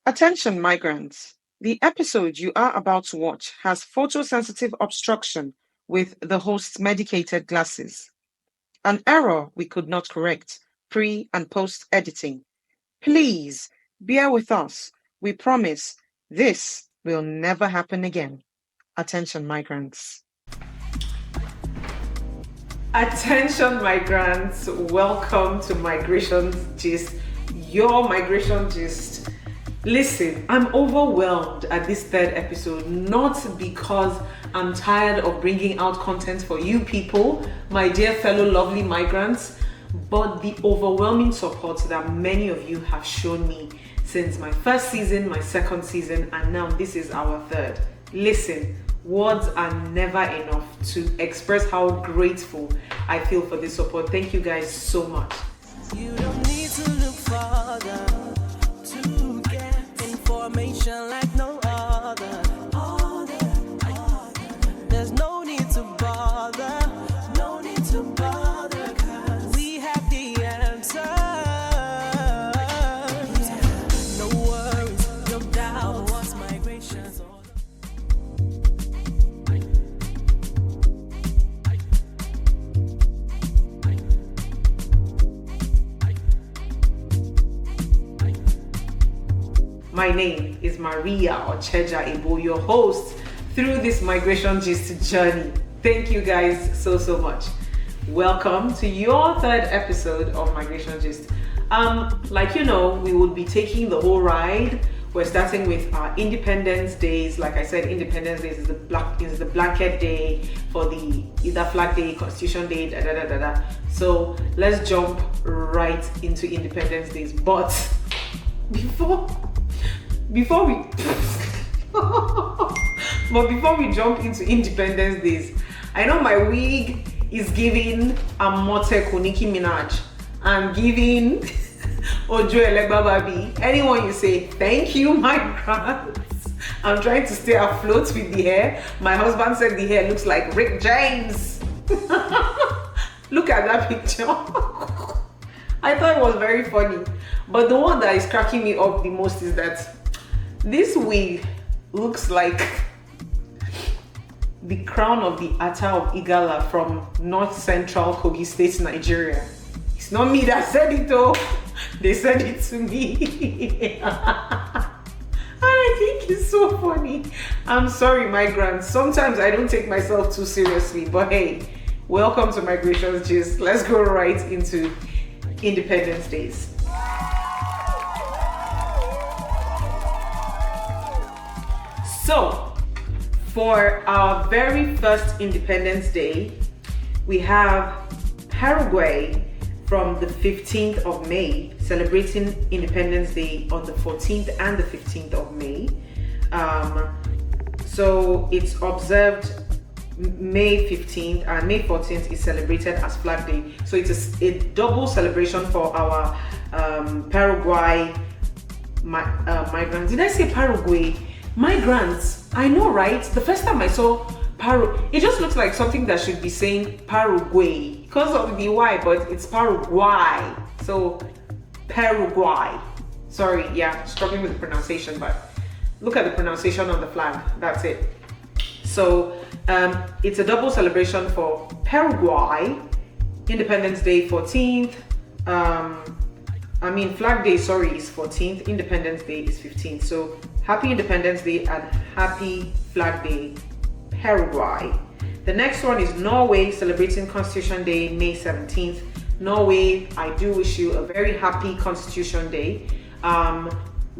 Attention, migrants. The episode you are about to watch has photosensitive obstruction with the host's medicated glasses. An error we could not correct pre and post editing. Please bear with us. We promise this will never happen again. Attention, migrants. Attention, migrants. Welcome to MigrationGist, your Migration Gist. Listen, I'm overwhelmed at this third episode, not because I'm tired of bringing out content for you people, my dear fellow lovely migrants, but the overwhelming support that many of you have shown me since my first season, my second season, and now this is our third. Listen, words are never enough to express how grateful I feel for this support. Thank you guys so much. You don't need to look farther to get information like no other. There's no need to bother, no need to bother, 'cause we have the answer. No worries, no doubt, what's migration's all. My name is Maria Ocheja Ebo, your host through this Migration Gist journey. Thank you guys so much. Welcome to your third episode of Migration Gist. Like you know, we will be taking the whole ride. We're starting with our Independence Days. Like I said, Independence Days is the blanket day for the either Flag Day, Constitution Day, da. So let's jump right into Independence Days. But before we jump into Independence Days, I know my wig is giving Amote Nicki Minaj. I'm giving Ojo Elegbababi. Anyone you say, thank you, migrants. I'm trying to stay afloat with the hair. My husband said the hair looks like Rick James. Look at that picture. I thought it was very funny. But the one that is cracking me up the most is that this wig looks like the crown of the Ata of Igala from North Central Kogi State, Nigeria. It's not me that said it though. They said it to me. And I think it's so funny. I'm sorry, migrants. Sometimes I don't take myself too seriously, but hey, welcome to MigrationGist. Let's go right into Independence Days. So, for our very first Independence Day, we have Paraguay from the 15th of May, celebrating Independence Day on the 14th and the 15th of May. So it's observed May 15th and May 14th is celebrated as Flag Day. So it is a double celebration for our Paraguay migrants. Did I say Paraguay? Migrants. I know, right? The first time I saw it just looks like something that should be saying Paraguay because of the Y, but it's Paraguay. So Paraguay. Sorry, yeah, struggling with the pronunciation, but look at the pronunciation on the flag. That's it. So it's a double celebration for Paraguay. Independence Day 14th. Flag Day, is 14th. Independence Day is 15th. So happy Independence Day and happy Flag Day, Paraguay. The next one is Norway, celebrating Constitution Day, May 17th. Norway, I do wish you a very happy Constitution Day.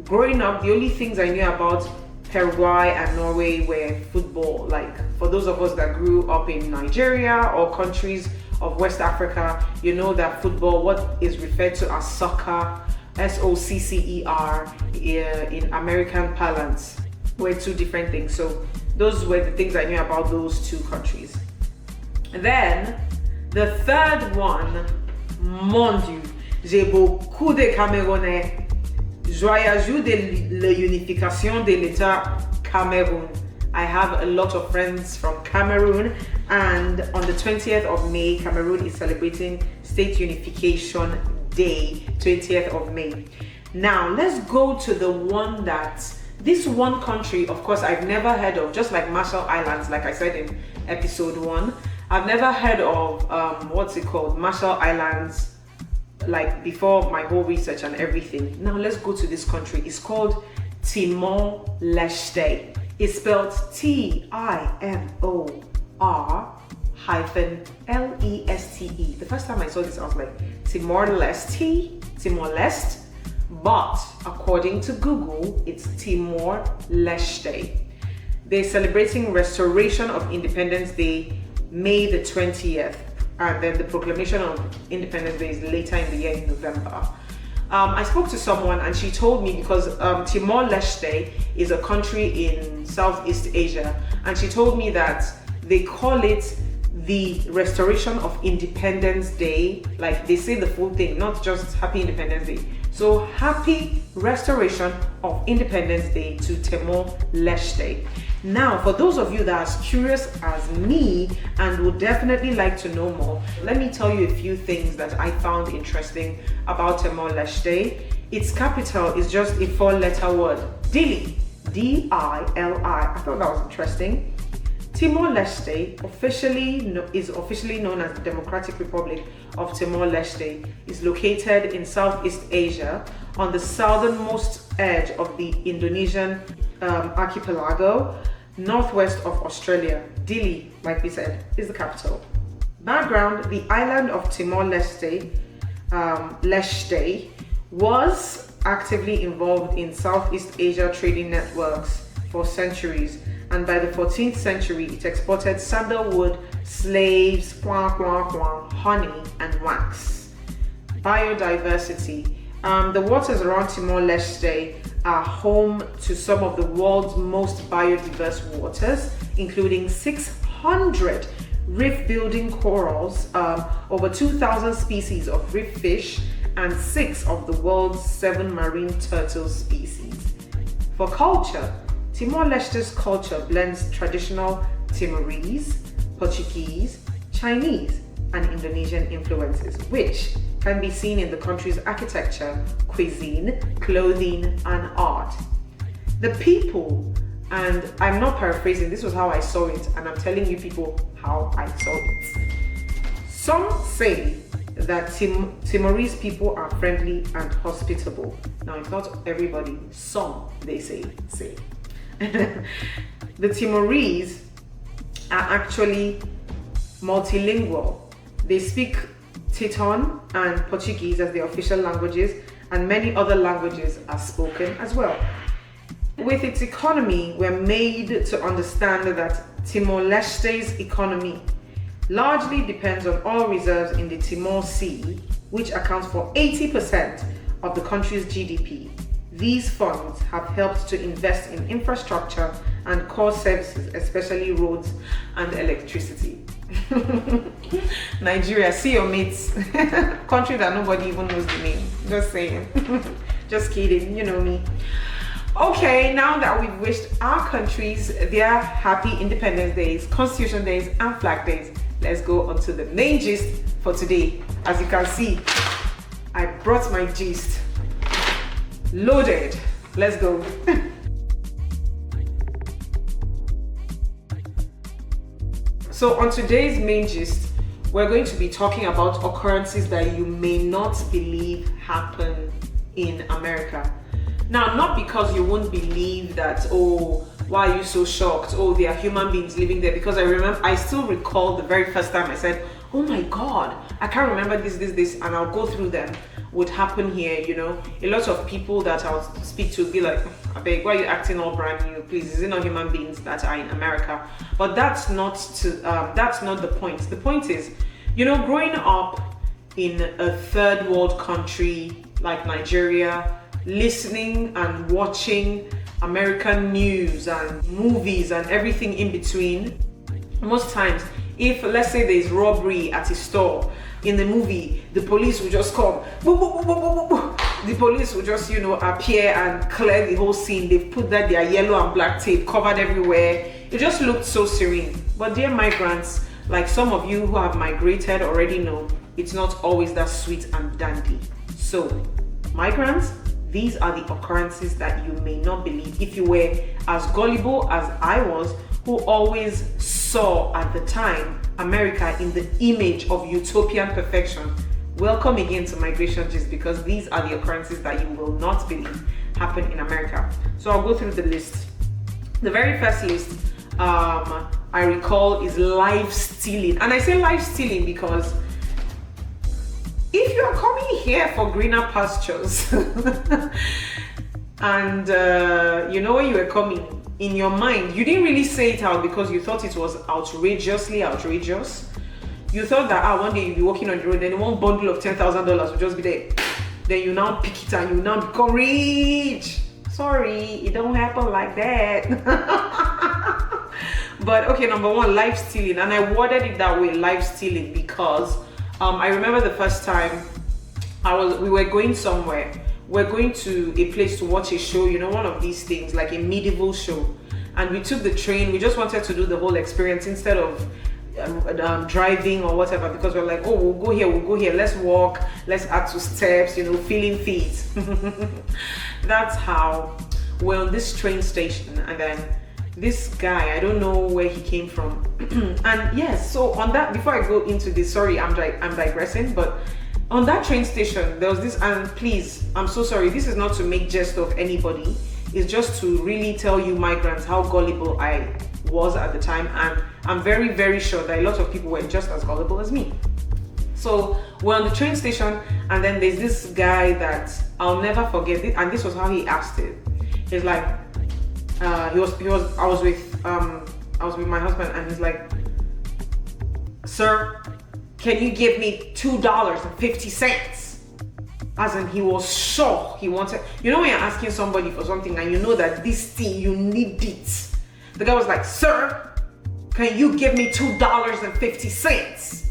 Growing up, the only things I knew about Paraguay and Norway were football. Like for those of us that grew up in Nigeria or countries of West Africa, you know that football, what is referred to as soccer, S-O-C-C-E-R, in American parlance, were two different things. So those were the things I knew about those two countries. Then the third one, mon Dieu, j'ai beaucoup de Camerounais. Joyeux de l'unification de l'État Cameroun. I have a lot of friends from Cameroon, and on the 20th of May, Cameroon is celebrating State Unification Day, 20th of May. Now, let's go to the one this one country, of course, I've never heard of, just like Marshall Islands, like I said in episode 1. I've never heard of, Marshall Islands, like before my whole research and everything. Now, let's go to this country. It's called Timor-Leste. It's spelled Timor-Leste. The first time I saw this, I was like, Timor-Leste. But according to Google, it's Timor-Leste. They're celebrating Restoration of Independence Day, May the 20th, and then the proclamation of Independence Day is later in the year in November. I spoke to someone and she told me, because Timor-Leste is a country in Southeast Asia, and she told me that they call it the Restoration of Independence Day, like they say the full thing, not just Happy Independence Day. So Happy Restoration of Independence Day to Timor-Leste. Now, for those of you that are as curious as me and would definitely like to know more, let me tell you a few things that I found interesting about Timor-Leste. Its capital is just a 4-letter word, Dili, Dili. I thought that was interesting. Timor-Leste is officially known as the Democratic Republic of Timor-Leste. Is located in Southeast Asia on the southernmost edge of the Indonesian archipelago, northwest of Australia. Dili, like we said, is the capital. Background: the island of Timor-Leste was actively involved in Southeast Asia trading networks for centuries, and by the 14th century it exported sandalwood, slaves, honey, and wax. Biodiversity. The waters around Timor-Leste are home to some of the world's most biodiverse waters, including 600 reef-building corals, over 2,000 species of reef fish, and 6 of the world's 7 marine turtle species. For culture, Timor-Leste's culture blends traditional Timorese, Portuguese, Chinese, and Indonesian influences, which can be seen in the country's architecture, cuisine, clothing, and art. The people, and I'm not paraphrasing, this was how I saw it, and I'm telling you people how I saw it. Some say that Timorese people are friendly and hospitable. Now, it's not everybody, some they say. The Timorese are actually multilingual. They speak Teton and Portuguese as their official languages, and many other languages are spoken as well. With its economy, we're made to understand that Timor-Leste's economy largely depends on oil reserves in the Timor Sea, which accounts for 80% of the country's GDP. These funds have helped to invest in infrastructure and core services, especially roads and electricity. Nigeria, see your mates. Country that nobody even knows the name. Just saying. Just kidding, you know me. Okay, now that we've wished our countries their happy Independence Days, Constitution Days, and Flag Days, let's go on to the main gist for today. As you can see, I brought my gist loaded. Let's go. So on today's main gist, we're going to be talking about occurrences that you may not believe happen in America. Now, not because you won't believe that, oh, why are you so shocked? Oh, there are human beings living there. Because I still recall the very first time I said, oh my God, I can't remember this, and I'll go through them, would happen here, you know. A lot of people that I'll speak to be like, I beg, why are you acting all brand new? Please, is it not human beings that are in America? But that's not the point. The point is, you know, growing up in a third world country like Nigeria, listening and watching American news and movies and everything in between, most times, if let's say there's robbery at a store, in the movie, the police will just come. The police will just, you know, appear and clear the whole scene. They've put that their yellow and black tape covered everywhere. It just looked so serene. But dear migrants, like some of you who have migrated already know, it's not always that sweet and dandy. So, migrants, these are the occurrences that you may not believe. If you were as gullible as I was, who always saw at the time America in the image of utopian perfection, welcome again to MigrationGist, because these are the occurrences that you will not believe happen in America. So I'll go through the list. The very first list I recall is life stealing. And I say life stealing because if you are coming here for greener pastures and you know when you were coming, in your mind, you didn't really say it out because you thought it was outrageously outrageous. You thought that one day you'll be walking on the road, then one bundle of $10,000 will just be there. Then you now pick it and you now become rich. Sorry, it don't happen like that. But okay, number one, life stealing. And I worded it that way, life stealing, because I remember the first time we were going somewhere. We're going to a place to watch a show, you know, one of these things, like a medieval show. And we took the train. We just wanted to do the whole experience instead of driving or whatever, because we're like, oh, we'll go here, let's walk, let's add 2 steps, you know, feeling feet. That's how we're on this train station. And then this guy, I don't know where he came from. And yes, so on that, before I go into this, sorry, I'm digressing, but on that train station, there was this, and please, I'm so sorry, this is not to make jest of anybody, it's just to really tell you migrants how gullible I was at the time, and I'm very, very sure that a lot of people were just as gullible as me. So we're on the train station, and then there's this guy that I'll never forget it, and this was how he asked it. He's like, I was with my husband, and he's like, sir, can you give me $2.50? As in, he was sure he wanted, you know when you're asking somebody for something and you know that this thing, you need it. The guy was like, sir, can you give me $2.50?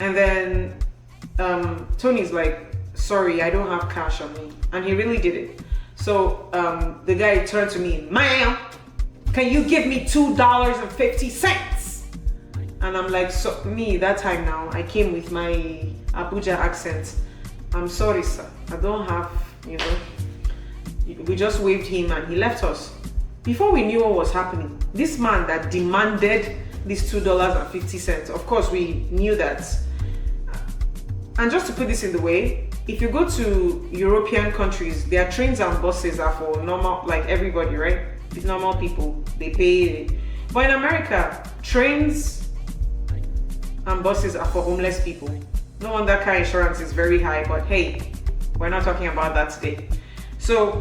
And then Tony's like, sorry, I don't have cash on me. And he really did it. So the guy turned to me, ma'am, can you give me $2.50? And I'm like, so me, that time now, I came with my Abuja accent. I'm sorry, sir, I don't have, you know. We just waved him and he left us. Before we knew what was happening, this man that demanded this $2.50, of course we knew that. And just to put this in the way, if you go to European countries, their trains and buses are for normal, like everybody, right? It's normal people, they pay. But in America, trains and buses are for homeless people. No wonder car insurance is very high, but hey, we're not talking about that today. So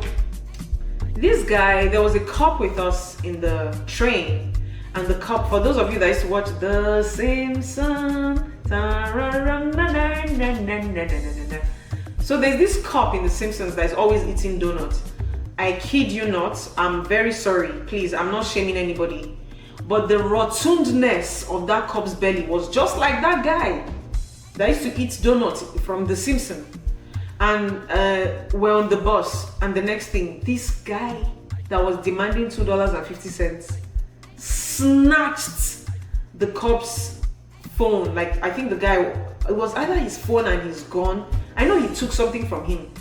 this guy, there was a cop with us in the train, and the cop, for those of you that used to watch The Simpsons, so there's this cop in The Simpsons that is always eating donuts. I kid you not, I'm very sorry, please, I'm not shaming anybody, but the rotundness of that cop's belly was just like that guy that used to eat donuts from The Simpsons. And we're on the bus, and the next thing, this guy that was demanding $2.50 snatched the cop's phone. Like, I think the guy, it was either his phone and his gun. I know he took something from him.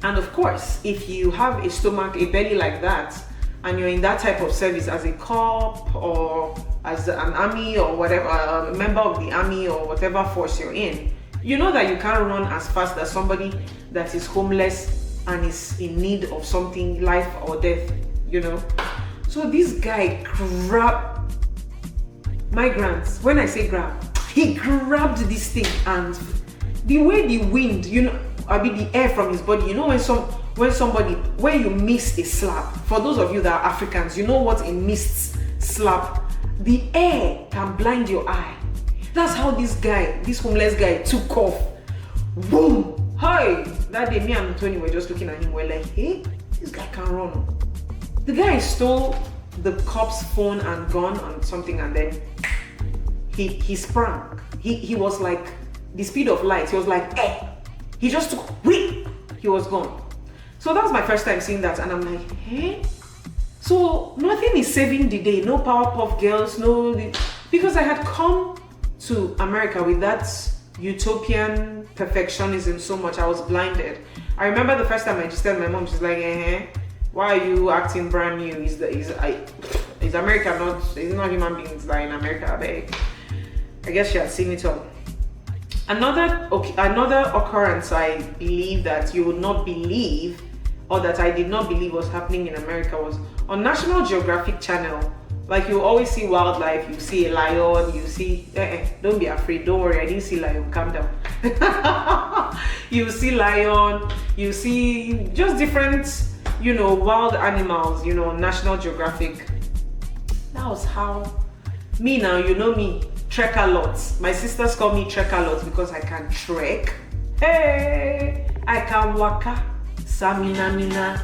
And of course, if you have a stomach, a belly like that, and you're in that type of service as a cop or as an army or whatever, a member of the army or whatever force you're in, you know that you can't run as fast as somebody that is homeless and is in need of something, life or death, you know. So this guy grabbed migrants. When I say grab, he grabbed this thing, and the way the wind, you know, I mean the air from his body, you know, when you miss a slap, for those of you that are Africans, you know what a missed slap, the air can blind your eye. That's how this guy, this homeless guy, took off. Boom! Hi! That day, me and Tony were just looking at him. We're like, hey, this guy can run. The guy stole the cop's phone and gun and something, and then he sprang. He was like the speed of light. He was like, eh! He just took, whee! He was gone. So that was my first time seeing that, and I'm like, hey? So nothing is saving the day. No Powerpuff Girls, because I had come to America with that utopian perfectionism so much. I was blinded. I remember the first time I just told my mom, she's like, why are you acting brand new? Is America not, it's not human beings that are in America, I guess she had seen it all. Another occurrence I believe that you would not believe, or that I did not believe was happening in America, was on National Geographic Channel. Like, you always see wildlife, you see a lion, you see, don't be afraid, don't worry, I didn't see lion, calm down. You see lion, you see just different, wild animals, on National Geographic. That was how, me now, me, trek a lot. My sisters call me trek a lot because I can trek. Hey, I can waka. Samina mina,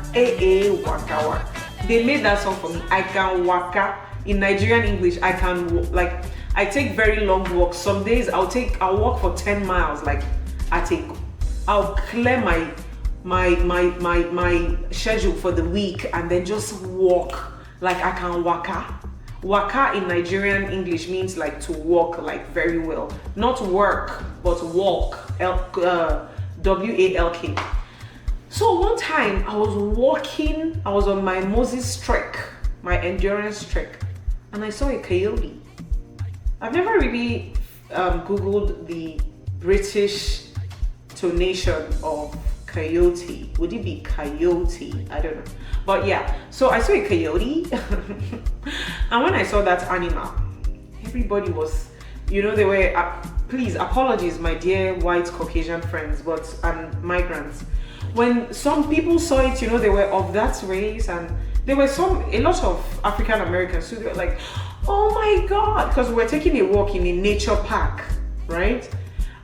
waka waka. They made that song for me. I can waka. In Nigerian English, I can, I take very long walks. Some days I'll walk for 10 miles. I'll clear my schedule for the week and then just walk. Like, I can waka. Waka in Nigerian English means like to walk, like very well. Not work, but walk. W-A-L-K. So one time I was walking, I was on my Moses trek, my endurance trek, and I saw a coyote. I've never really Googled the British tonation of coyote. Would it be coyote? I don't know. But yeah, so I saw a coyote. And when I saw that animal, everybody was, they were, please, apologies, my dear white Caucasian friends, but migrants. When some people saw it, they were of that race, and there were a lot of African Americans who were like, oh my God, because we were taking a walk in a nature park, right?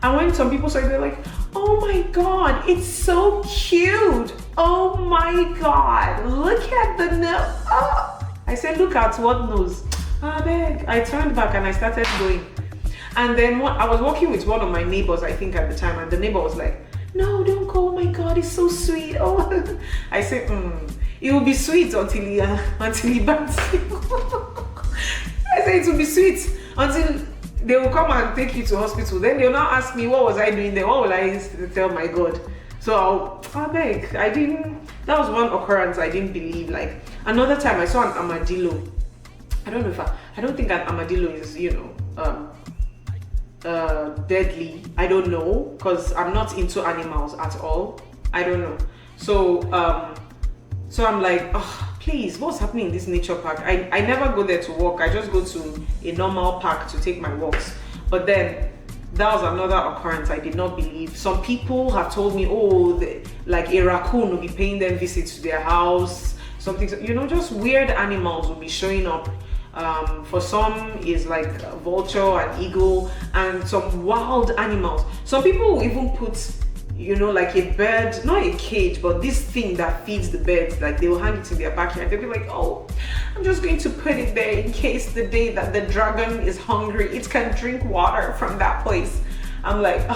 And when some people saw it, they were like, oh my God, it's so cute. Oh my God, look at the nose. Oh. I said, look at what nose. I beg. I turned back and I started going. And then I was walking with one of my neighbors, I think at the time, and the neighbor was like, no, don't go. Oh my God, it's so sweet. Oh, I said, it will be sweet until he bites you. I said it will be sweet until they will come and take you to hospital. Then they'll now ask me, what was I doing there? What will I tell my God? So I beg. That was one occurrence I didn't believe. Like, another time I saw an armadillo. I don't think an armadillo is, deadly. I don't know, because I'm not into animals at all. I don't know. So I'm like, oh, please, what's happening in this nature park? I never go there to walk. I just go to a normal park to take my walks. But then that was another occurrence I did not believe. Some people have told me, like a raccoon will be paying them visits to their house. Something, just weird animals will be showing up. For some is like a vulture and eagle and some wild animals. Some people will even put, like a bird, not a cage, but this thing that feeds the birds, like they will hang it in their backyard. They'll be like, oh, I'm just going to put it there in case the day that the dragon is hungry, it can drink water from that place. I'm like,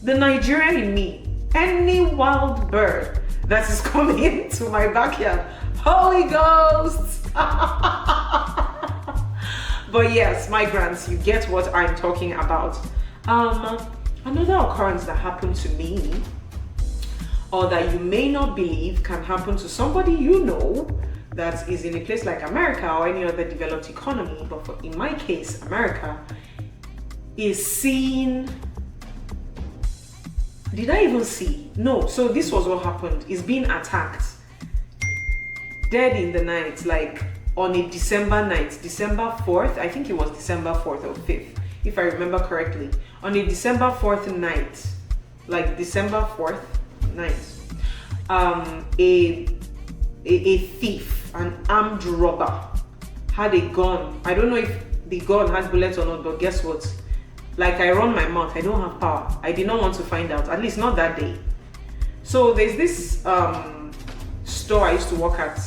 the Nigerian in me, any wild bird that is coming into my backyard, Holy Ghost. But yes, migrants, you get what I'm talking about. Another occurrence that happened to me, or that you may not believe can happen to somebody that is in a place like America or any other developed economy, but in my case, America, is seeing... Did I even see? No, so this was what happened. Is being attacked. Dead in the night, like on a December night, December 4th, I think it was December 4th or 5th, if I remember correctly. On a December 4th night, like December 4th night, a thief, an armed robber, had a gun. I don't know if the gun had bullets or not, but guess what? Like, I run my mouth, I don't have power. I did not want to find out, at least not that day. So there's this store I used to work at.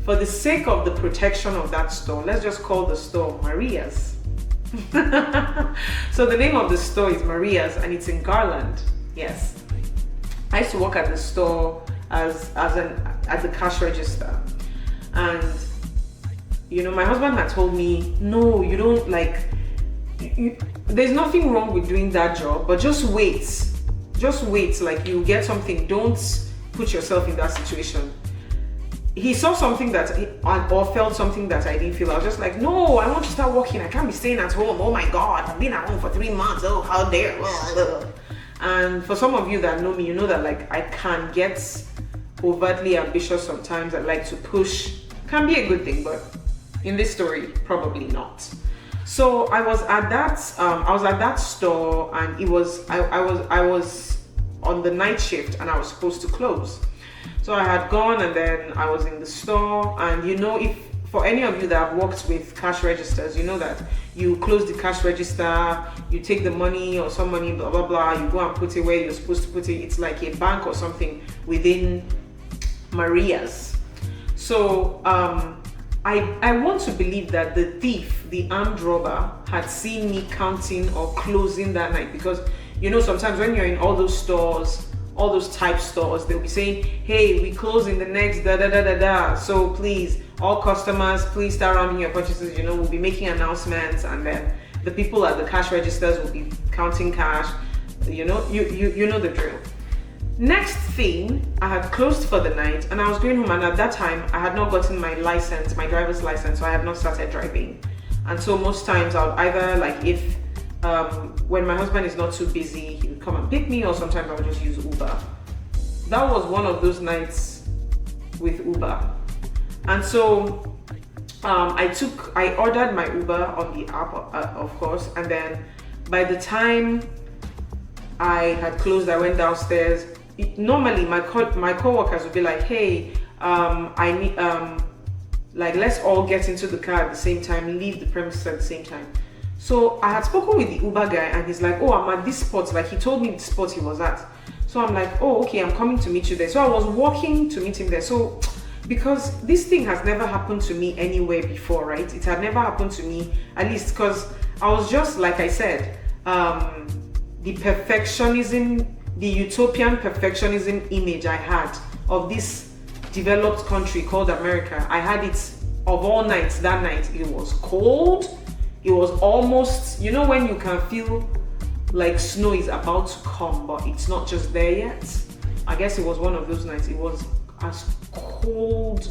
For the sake of the protection of that store, let's just call the store Maria's. So the name of the store is Maria's and it's in Garland. Yes. I used to work at the store as the cash register. And my husband had told me, no, you don't there's nothing wrong with doing that job, but just wait. just wait, like you get something. Don't put yourself in that situation. He saw something that, or felt something that I didn't feel. I was just like, no, I want to start working. I can't be staying at home. Oh my God, I've been at home for 3 months. Oh, how dare. And for some of you that know me, you know that like I can get overtly ambitious sometimes. I like to push. Can be a good thing, but in this story, probably not. So I was at that store, and I was on the night shift, and I was supposed to close. So I had gone, and then I was in the store, and you know, if for any of you that have worked with cash registers, you know that you close the cash register, you take the money or some money, blah blah blah, you go and put it where you're supposed to put it. It's like a bank or something within Maria's. So I want to believe that the thief, the armed robber, had seen me counting or closing that night, because you know sometimes when you're in all those stores, all those type stores, they'll be saying, hey, we close in the next da da da da da, so please, all customers, please start rounding your purchases. You know, we'll be making announcements, and then the people at the cash registers will be counting cash. You know, you know the drill. Next thing, I had closed for the night, and I was going home, and at that time I had not gotten my license, my driver's license, so I had not started driving. And so most times I would either, like, if when my husband is not too busy, he would come and pick me, or sometimes I would just use Uber. That was one of those nights with Uber. And so I ordered my Uber on the app, of course, and then by the time I had closed, I went downstairs. Normally my co-workers would be like, hey, I need like, let's all get into the car at the same time, leave the premises at the same time. So I had spoken with the Uber guy, and he's like, oh, I'm at this spot. Like, he told me the spot he was at. So I'm like, oh, okay, I'm coming to meet you there. So I was walking to meet him there. So because this thing has never happened to me anywhere before, right? It had never happened to me, at least because I was just, like I said, the perfectionism, the utopian perfectionism image I had of this developed country called America. I had it of all nights. That night it was cold. It was almost, you know, when you can feel like snow is about to come, but it's not just there yet. I guess it was one of those nights. It was as cold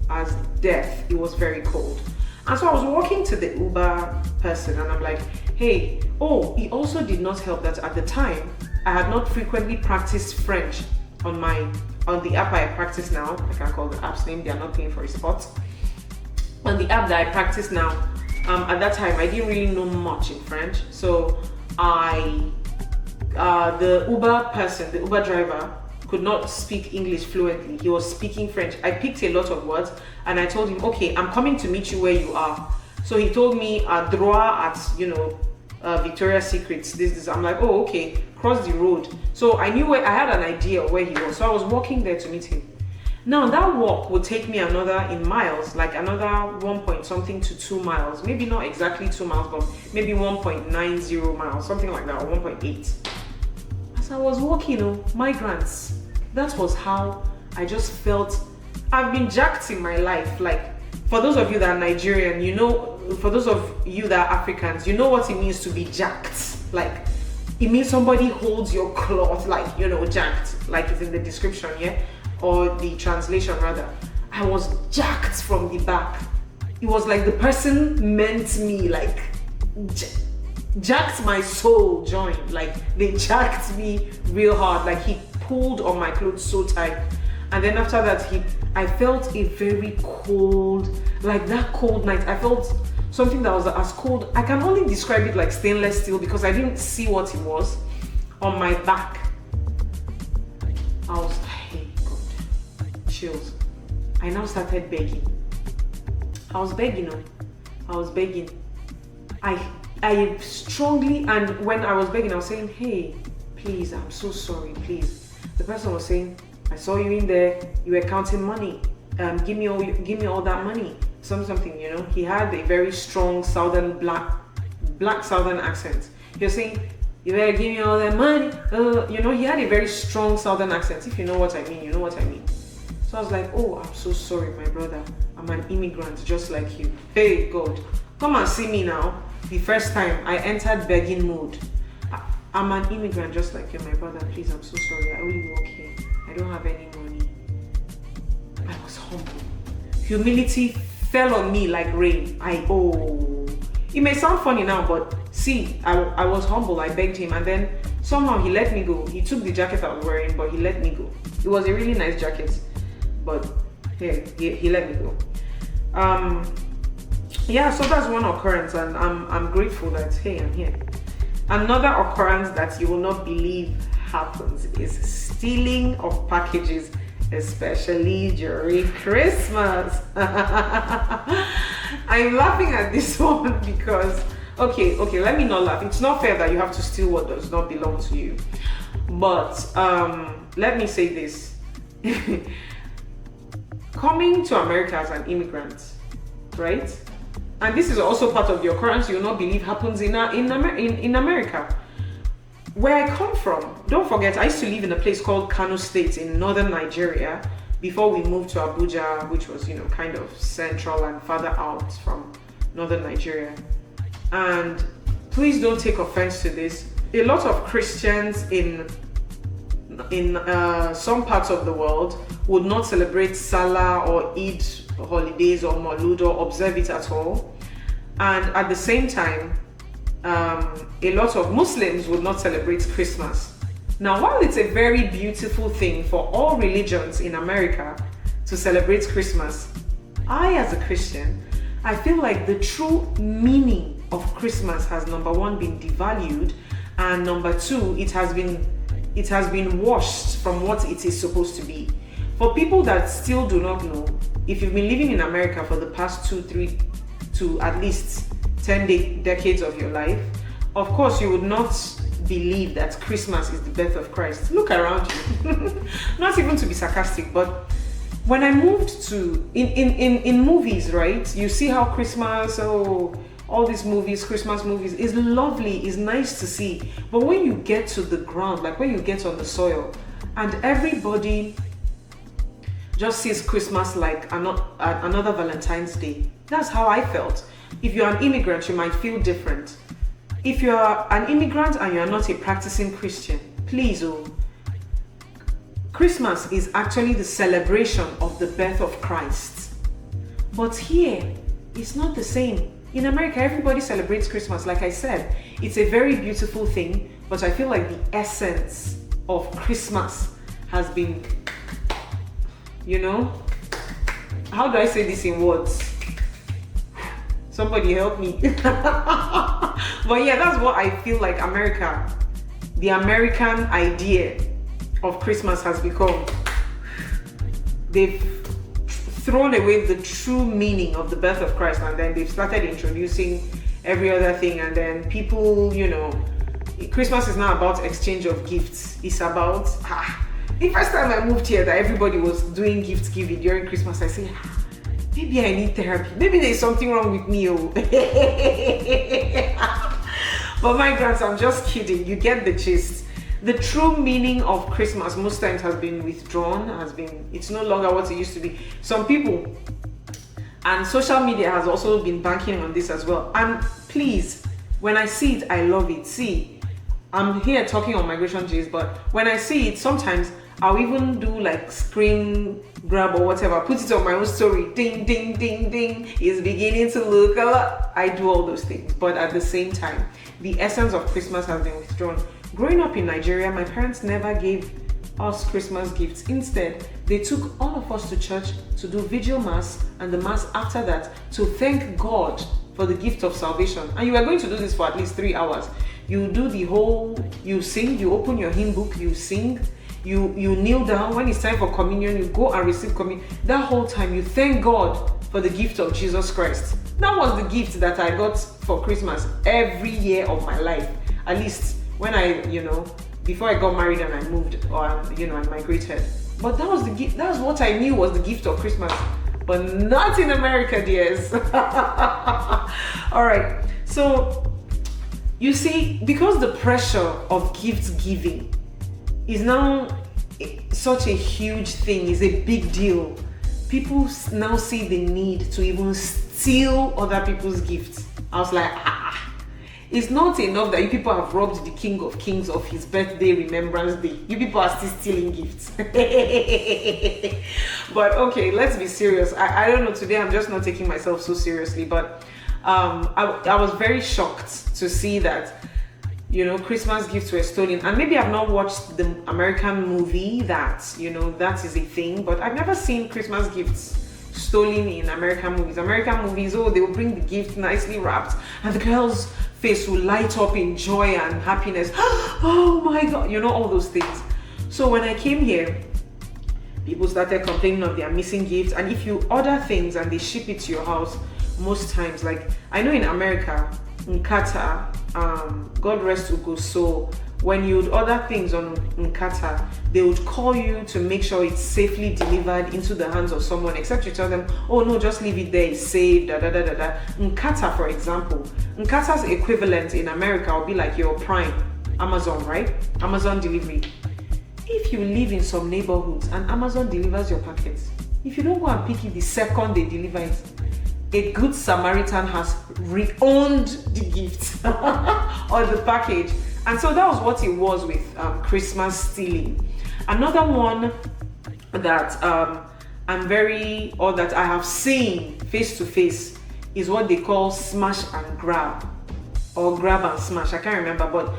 as death. It was very cold. And so I was walking to the Uber person, and I'm like, hey, oh, it also did not help that at the time I had not frequently practiced French on the app I practice now. I can't call the app's name, they are not paying for a spot. On the app that I practice now, at that time I didn't really know much in French. So the Uber person, the Uber driver, could not speak English fluently. He was speaking French. I picked a lot of words, and I told him, okay, I'm coming to meet you where you are. So he told me droit at, you know, Victoria's Secrets, this. I'm like, oh, okay, cross the road. So I knew I had an idea of where he was. So I was walking there to meet him. Now that walk would take me another, in miles, like another 1 point something to 2 miles. Maybe not exactly 2 miles, but maybe 1.90 miles, something like that, or 1.8. As I was walking, migrants, that was how I just felt. I've been jacked in my life. Like, for those of you that are Nigerian, you know, for those of you that are Africans, you know what it means to be jacked. Like, it means somebody holds your cloth, like, you know, jacked, like it's in the description, yeah? Or the translation rather. I was jacked from the back. It was like the person meant me, like, jacked my soul joint. Like, they jacked me real hard. Like, he pulled on my clothes so tight. And then after that, I felt a very cold, like that cold night. I felt something that was as cold. I can only describe it like stainless steel, because I didn't see what it was on my back. I was, hey God, chills. I now started begging. I was begging. I strongly, and when I was begging, I was saying, hey, please, I'm so sorry, please. The person was saying, I saw you in there, you were counting money. Give me all that money. Something, you know. He had a very strong southern black southern accent. He was saying, you better give me all that money. You know, he had a very strong southern accent. If you know what I mean, you know what I mean. So I was like, oh, I'm so sorry, my brother. I'm an immigrant just like you. Hey, God, come and see me now. The first time I entered begging mood. I'm an immigrant just like you, my brother. Please, I'm so sorry. I only work here. I don't have any money. I was humble. Humility fell on me like rain. It may sound funny now, but see, I was humble. I begged him, and then somehow he let me go. He took the jacket I was wearing, but he let me go. It was a really nice jacket, but yeah, he let me go. Yeah, so that's one occurrence, and I'm grateful that hey, I'm here. Another occurrence that you will not believe happens is stealing of packages, especially during Christmas. I'm laughing at this one because okay, let me not laugh. It's not fair that you have to steal what does not belong to you. But let me say this. Coming to America as an immigrant, right? And this is also part of the occurrence you'll not believe happens in America. Where I come from, don't forget, I used to live in a place called Kano State in northern Nigeria before we moved to Abuja, which was, kind of central and farther out from northern Nigeria. And please don't take offense to this. A lot of Christians in some parts of the world would not celebrate Salah or Eid holidays or Maulud or observe it at all. And at the same time, a lot of Muslims would not celebrate Christmas. Now, while it's a very beautiful thing for all religions in America to celebrate Christmas, I, as a Christian, I feel like the true meaning of Christmas has, number one, been devalued, and number two, it has been washed from what it is supposed to be. For people that still do not know, if you've been living in America for the past 2, 3 to at least 10 decades of your life, of course you would not believe that Christmas is the birth of Christ. Look around you. Not even to be sarcastic, but when I moved to in movies, right, you see how Christmas, all these movies, Christmas movies, is lovely, is nice to see. But when you get to the ground, like when you get on the soil, and everybody just sees Christmas like another Valentine's Day, that's how I felt. If you're an immigrant, you might feel different. If you're an immigrant and you're not a practicing Christian, please, Christmas is actually the celebration of the birth of Christ. But here, it's not the same. In America, everybody celebrates Christmas. Like I said, it's a very beautiful thing, but I feel like the essence of Christmas has been, how do I say this in words? Somebody help me. But yeah, that's what I feel like the American idea of Christmas has become. They've thrown away the true meaning of the birth of Christ, and then they've started introducing every other thing, and then people, Christmas is not about exchange of gifts. It's about, the first time I moved here that everybody was doing gift giving during Christmas, I said, maybe I need therapy. Maybe there's something wrong with me. But migrants, I'm just kidding. You get the gist. The true meaning of Christmas most times has been withdrawn, it's no longer what it used to be. Some people, and social media has also been banking on this as well. And please, when I see it, I love it. See, I'm here talking on MigrationGist, but when I see it, sometimes I'll even do like screen grab or whatever, put it on my own story. Ding, ding, ding, ding. It's beginning to look a lot. I do all those things, but at the same time, the essence of Christmas has been withdrawn. Growing up in Nigeria, my parents never gave us Christmas gifts. Instead, they took all of us to church to do vigil mass, and the mass after that to thank God for the gift of salvation. And you are going to do this for at least 3 hours. You do you sing, you open your hymn book, you sing, you kneel down. When it's time for communion, you go and receive communion. That whole time, you thank God for the gift of Jesus Christ. That was the gift that I got for Christmas every year of my life. At least when I, before I got married and I moved, or, I migrated. But that was the gift. That's what I knew was the gift of Christmas. But not in America, dears. All right. So, you see, because the pressure of gift giving is now such a huge thing, is a big deal. People now see the need to even steal other people's gifts. I was like, It's not enough that you people have robbed the King of Kings of his birthday remembrance day. You people are still stealing gifts. But okay, let's be serious. I don't know, today I'm just not taking myself so seriously, but I was very shocked to see that, you know, Christmas gifts were stolen. And maybe I've not watched the American movie that, you know, that is a thing, but I've never seen Christmas gifts stolen in American movies. American movies, oh, they will bring the gift nicely wrapped and the girl's face will light up in joy and happiness. Oh my God, you know, all those things. So when I came here, people started complaining of their missing gifts. And if you order things and they ship it to your house, most times, like I know in America, in Qatar, God rest Ugo, so when you would order things in Qatar, they would call you to make sure it's safely delivered into the hands of someone, except you tell them, oh no, just leave it there, it's safe, da da da da da. In Qatar, for example, in Qatar's equivalent in America will be like your Prime, Amazon, right? Amazon delivery. If you live in some neighborhoods and Amazon delivers your packets, if you don't go and pick it the second they deliver it, a good Samaritan has re-owned the gift or the package. And so that was what it was with Christmas stealing. Another one that that I have seen face to face is what they call smash and grab, or grab and smash. I can't remember, but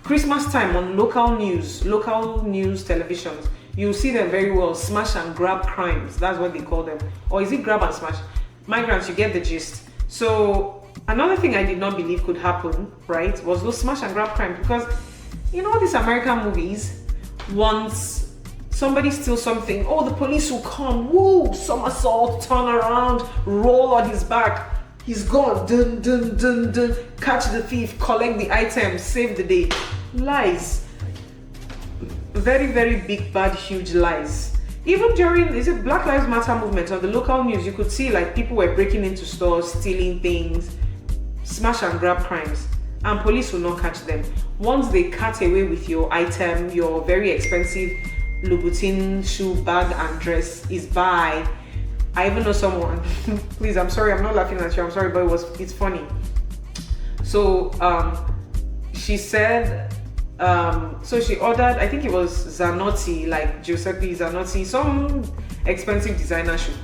Christmas time on local news televisions, you see them very well. Smash and grab crimes, that's what they call them. Or is it grab and smash? Migrants, you get the gist. So another thing I did not believe could happen, right, was those smash and grab crimes, because you know these American movies, once somebody steals something, oh, the police will come, woo, somersault, turn around, roll on his back, he's gone, dun dun dun dun, catch the thief, collect the item, save the day. Lies. Very, very big, bad, huge lies. Even during, is it Black Lives Matter movement on the local news, you could see like people were breaking into stores, stealing things, smash and grab crimes, and police will not catch them. Once they cut away with your item, your very expensive Louboutin shoe, bag and dress is by, I even know someone, please, I'm sorry, I'm not laughing at you, I'm sorry, but it's funny. So she said, so she ordered, I think it was Zanotti, like Giuseppe Zanotti, some expensive designer shoe.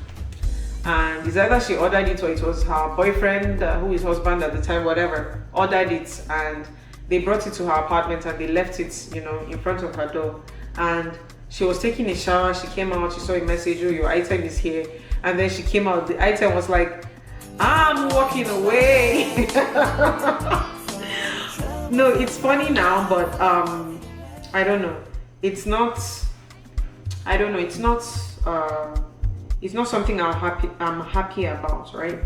And it's either she ordered it or it was her boyfriend, who is husband at the time, whatever, ordered it, and they brought it to her apartment and they left it, you know, in front of her door. And she was taking a shower, she came out, she saw a message, oh, your item is here. And then she came out, the item was like, I'm walking away. No, it's funny now, but I don't know. It's not something I'm happy about, right?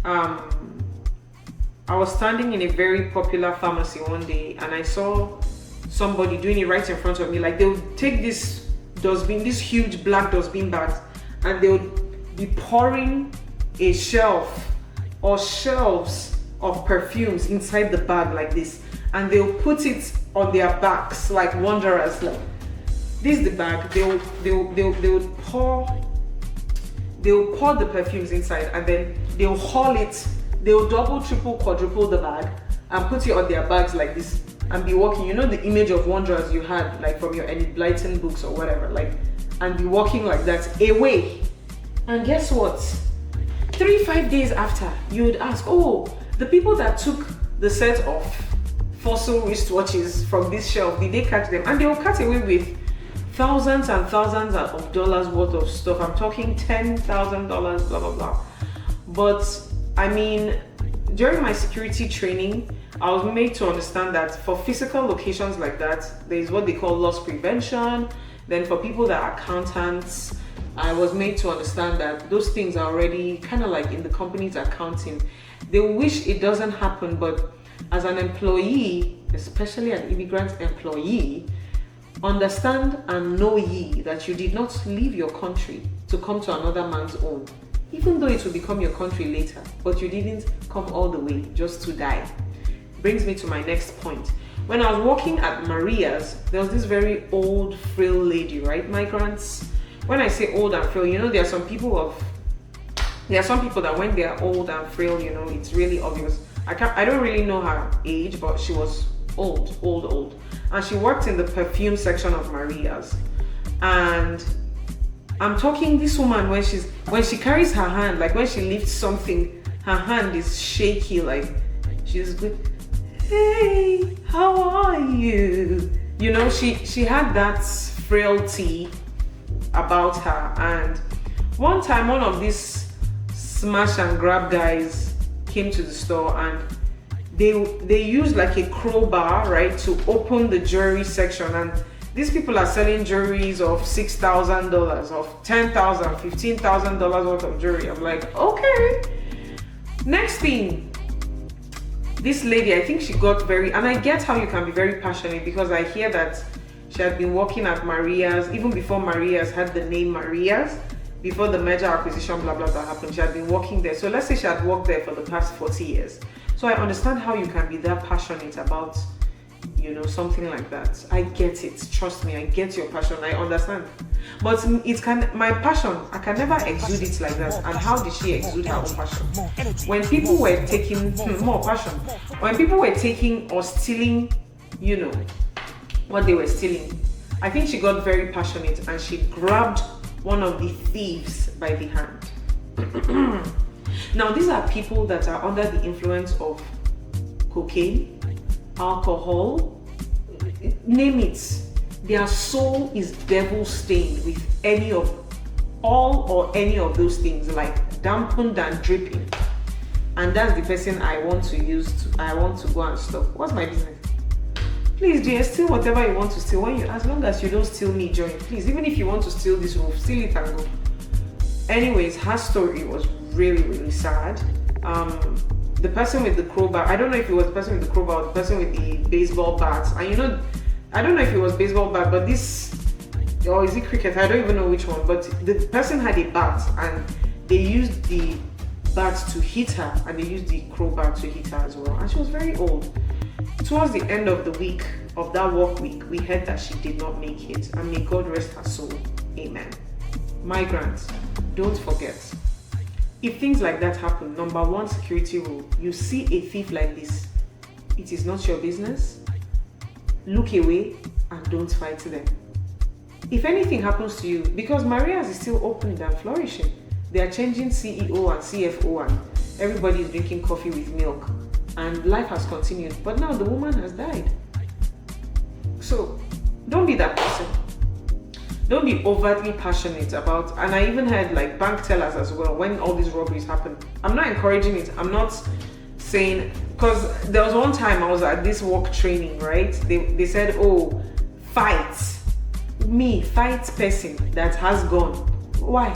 I was standing in a very popular pharmacy one day and I saw somebody doing it right in front of me. Like they would take this dustbin, this huge black dustbin bags, and they would be pouring a shelf or shelves of perfumes inside the bag like this, and they'll put it on their backs like wanderers. Like this is the bag. They'll pour the perfumes inside, and then they'll haul it. They'll double, triple, quadruple the bag and put it on their bags like this and be walking. You know the image of wanderers you had like from your Enid Blyton books or whatever, like, and be walking like that away. And guess what? 3-5 days after, you would ask, oh, the people that took the set of fossil wristwatches from this shelf, did they catch them? And they will cut away with thousands and thousands of dollars worth of stuff. I'm talking $10,000, blah, blah, blah. But I mean, during my security training, I was made to understand that for physical locations like that, there is what they call loss prevention. Then for people that are accountants, I was made to understand that those things are already kind of like in the company's accounting. They wish it doesn't happen, but as an employee, especially an immigrant employee, understand and know ye that you did not leave your country to come to another man's own, even though it will become your country later, but you didn't come all the way just to die. Brings me to my next point. When I was working at Maria's, there was this very old, frail lady, right? Migrants. When I say old and frail, you know, there are some people that when they are old and frail, you know, it's really obvious. I don't really know her age, but she was old. And she worked in the perfume section of Maria's. And I'm talking this woman when she carries her hand, like when she lifts something, her hand is shaky, like she's good. Hey, how are you? You know, she had that frailty about her. And one time, one of these smash and grab guys came to the store, and they used like a crowbar, right, to open the jewelry section. And these people are selling jewelries of $6,000, of $10,000, $15,000 worth of jewelry. I'm like, okay. Next thing, this lady, I think she got very, and I get how you can be very passionate, because I hear that she had been working at Maria's even before Maria's had the name Maria's, before the merger acquisition blah blah blah happened. She had been working there. So let's say she had worked there for the past 40 years. So I understand how you can be that passionate about, you know, something like that. I get it. Trust me, I get your passion. I understand. But my passion, I can never exude it like that. And how did she exude her own passion? When people were taking more passion, when people were taking or stealing, you know, what they were stealing, I think she got very passionate and she grabbed one of the thieves by the hand. Now, these are people that are under the influence of cocaine, alcohol, name it. Their soul is devil stained with any of those things, like dampened and dripping. And that's the person I want to go and stop. What's my business? Please, dear, steal whatever you want to steal. As long as you don't steal me, join. Please, even if you want to steal this roof, steal it and go. Anyways, her story was really, really sad. The person with the crowbar, I don't know if it was the person with the crowbar or the person with the baseball bat. And you know, I don't know if it was baseball bat, but or is it cricket? I don't even know which one. But the person had a bat, and they used the bat to hit her, and they used the crowbar to hit her as well. And she was very old. Towards the end of the week, of that work week, we heard that she did not make it, and may God rest her soul. Amen. Migrants, don't forget, if things like that happen, number one security rule: you see a thief like this, it is not your business. Look away and don't fight them. If anything happens to you, because Maria's is still open and flourishing, they are changing CEO and CFO, and everybody is drinking coffee with milk, and life has continued. But now the woman has died. So don't be that person. Don't be overtly passionate about, and I even had like bank tellers as well when all these robberies happen. I'm not encouraging it. I'm not saying, because there was one time I was at this work training, right? They said, oh, fight person that has gone. Why?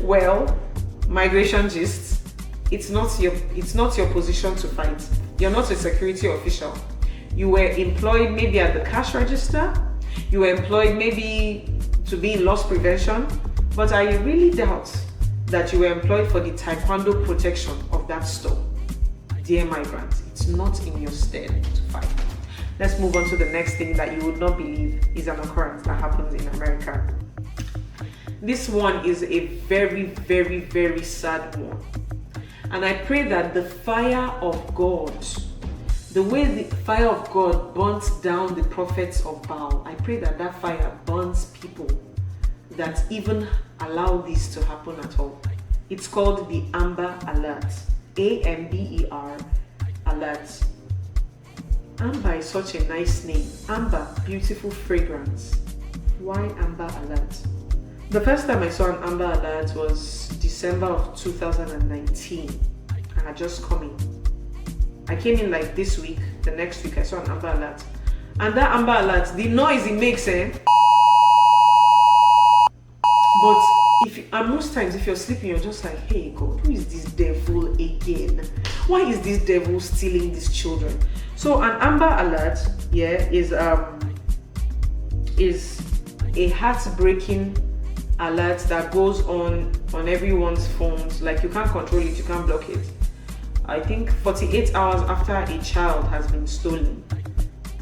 Well, MigrationGist, it's not your position to fight. You're not a security official. You were employed maybe at the cash register. You were employed maybe to be in loss prevention. But I really doubt that you were employed for the taekwondo protection of that store. Dear migrants, it's not in your stead to fight. Let's move on to the next thing that you would not believe is an occurrence that happens in America. This one is a very, very, very sad one. And I pray that the fire of God, the way the fire of God burns down the prophets of Baal, I pray that that fire burns people that even allow this to happen at all. It's called the Amber Alert. AMBER Alert. Amber is such a nice name. Amber, beautiful fragrance. Why Amber Alert? The first time I saw an Amber Alert was December of 2019. I had just come in. I came in like this week. The next week I saw an Amber Alert. And that Amber Alert, the noise it makes, But most times if you're sleeping, you're just like, hey God, who is this devil again? Why is this devil stealing these children? So an Amber Alert, is a heartbreaking alert that goes on everyone's phones. Like, you can't control it, you can't block it. I think 48 hours after a child has been stolen.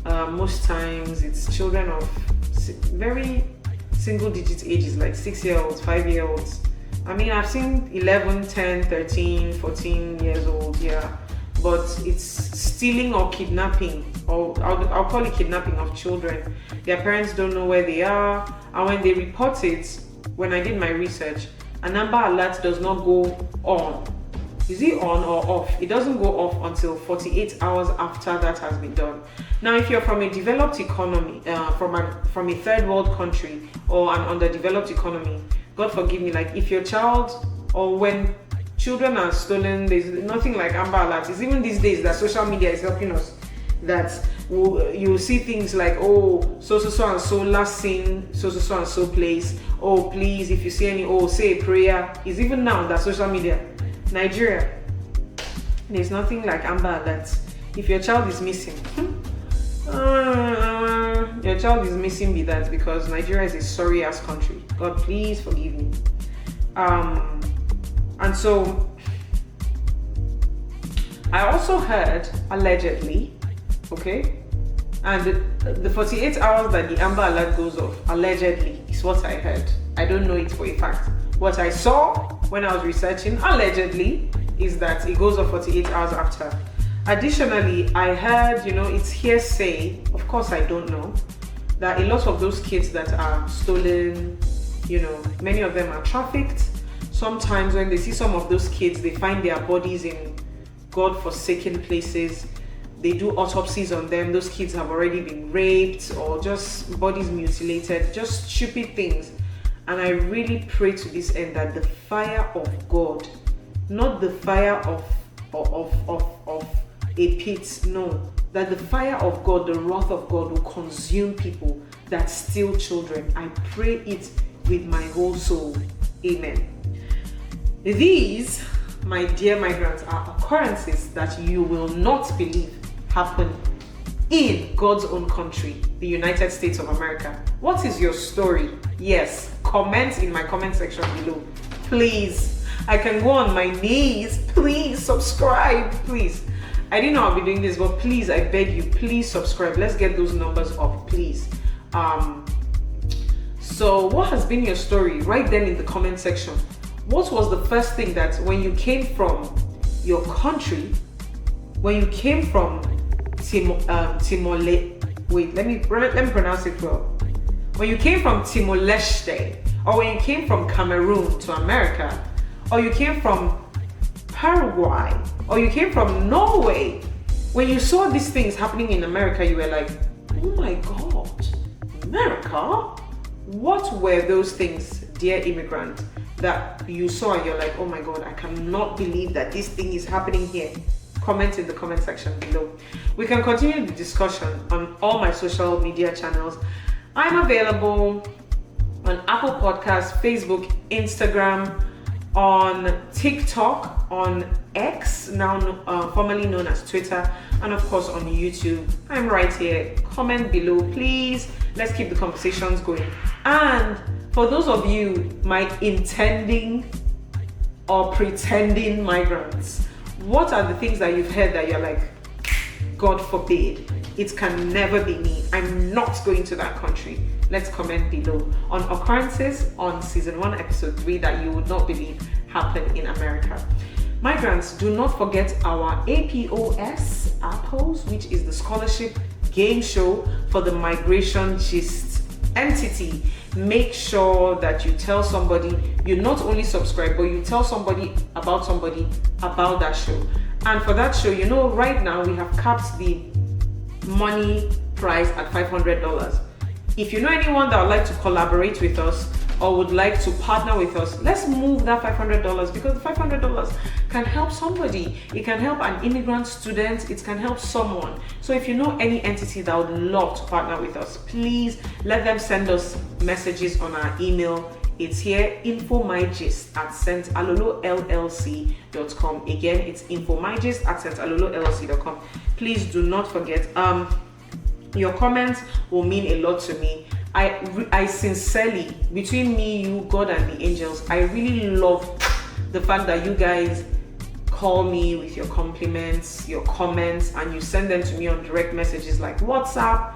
Most times it's children of very single digit ages, like 6-year-olds, 5-year-olds, I mean, I've seen 11, 10, 13, 14 years old, yeah. But it's stealing or kidnapping, or I'll call it kidnapping of children. Their parents don't know where they are, and when they report it, when I did my research, an Amber Alert does not go on. Is it on or off? It doesn't go off until 48 hours after that has been done. Now, if you're from a developed economy, from a third world country or an underdeveloped economy, God forgive me, like if your child, or when children are stolen, there's nothing like Amber Alerts. It's even these days that social media is helping us, that you see things like, oh, so and so last seen so and so place, oh please, if you see any, oh say a prayer. It's even now that social media. Nigeria, there's nothing like Amber Alerts. If your child is missing, your child is missing, be that, because Nigeria is a sorry ass country. God please forgive me. And so I also heard, allegedly, okay, and the 48 hours that the Amber Alert goes off, allegedly, is what I heard. I don't know it for a fact. What I saw when I was researching, allegedly, is that it goes off 48 hours after. Additionally, I heard, it's hearsay, of course I don't know, that a lot of those kids that are stolen, many of them are trafficked. Sometimes when they see some of those kids, they find their bodies in God-forsaken places. They do autopsies on them. Those kids have already been raped or just bodies mutilated, just stupid things. And I really pray to this end that the fire of God, not the fire of a pit, no, that the fire of God, the wrath of God will consume people that steal children. I pray it with my whole soul. Amen. These, my dear migrants, are occurrences that you will not believe happen in God's own country, the United States of America. What is your story? Yes, comment in my comment section below. Please, I can go on my knees. Please subscribe, please. I didn't know I'll be doing this, but please, I beg you, please subscribe. Let's get those numbers up, please. So what has been your story? Write them in the comment section. What was the first thing that when you came from your country, when you came from wait, let me pronounce it well. When you came from Timor-Leste, or when you came from Cameroon to America, or you came from Paraguay, or you came from Norway, when you saw these things happening in America, you were like, oh my God, America? What were those things, dear immigrant, that you saw and you're like, oh my God, I cannot believe that this thing is happening here? Comment in the comment section below. We can continue the discussion on all my social media channels. I'm available on Apple Podcasts, Facebook, Instagram, on TikTok, on X, now formerly known as Twitter, and of course on YouTube. I'm right here. Comment below, please. Let's keep the conversations going. And for those of you, my intending or pretending migrants, what are the things that you've heard that you're like, God forbid, it can never be me. I'm not going to that country. Let's comment below on occurrences on season 1, episode 3 that you would not believe happened in America. Migrants, do not forget our APOS, which is the scholarship game show for the MigrationGist entity. Make sure that you tell somebody, you not only subscribe, but you tell somebody about that show. And for that show, right now we have capped the money price at $500. If you know anyone that would like to collaborate with us or would like to partner with us, let's move that $500, because $500 can help somebody. It can help an immigrant student. It can help someone. So if you know any entity that would love to partner with us, please let them send us messages on our email. It's here, infomigist@centalolollc.com. Again, it's infomigist@centalolollc.com. Please do not forget. Your comments will mean a lot to me. I sincerely, between me, you, God, and the angels, I really love the fact that you guys call me with your compliments, your comments, and you send them to me on direct messages like WhatsApp,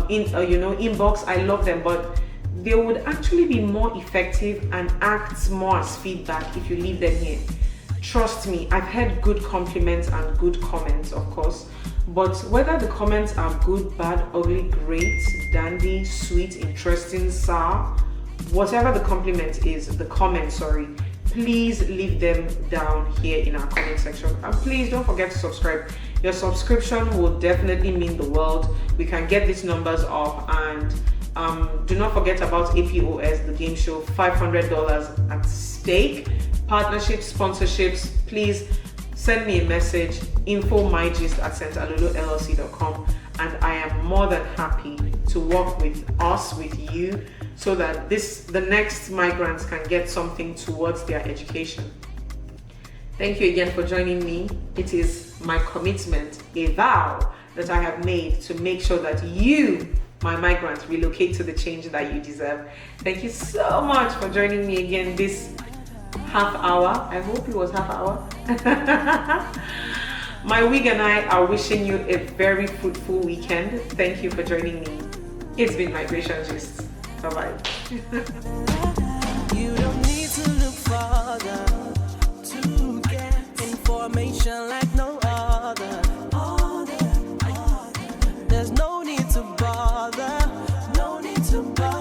inbox. I love them, but they would actually be more effective and act more as feedback if you leave them here. Trust me, I've had good compliments and good comments, of course, but whether the comments are good, bad, ugly, great, dandy, sweet, interesting, sour, whatever the compliment is, the comment, sorry, please leave them down here in our comment section. And please don't forget to subscribe. Your subscription will definitely mean the world. We can get these numbers up, and do not forget about APOS, the game show, $500 at stake. Partnerships, sponsorships, please send me a message, info@myGist@centalulullc.com, and I am more than happy to work with us, with you, so that the next migrants can get something towards their education. Thank you again for joining me. It is my commitment, a vow that I have made to make sure that you, my migrants, relocate to the change that you deserve. Thank you so much for joining me again this half hour. I hope it was half hour. My wig and I are wishing you a very fruitful weekend. Thank you for joining me. It's been MigrationGist. Bye-bye. You don't need to look farther to get information like no other. There's no need to bother, no need to bother.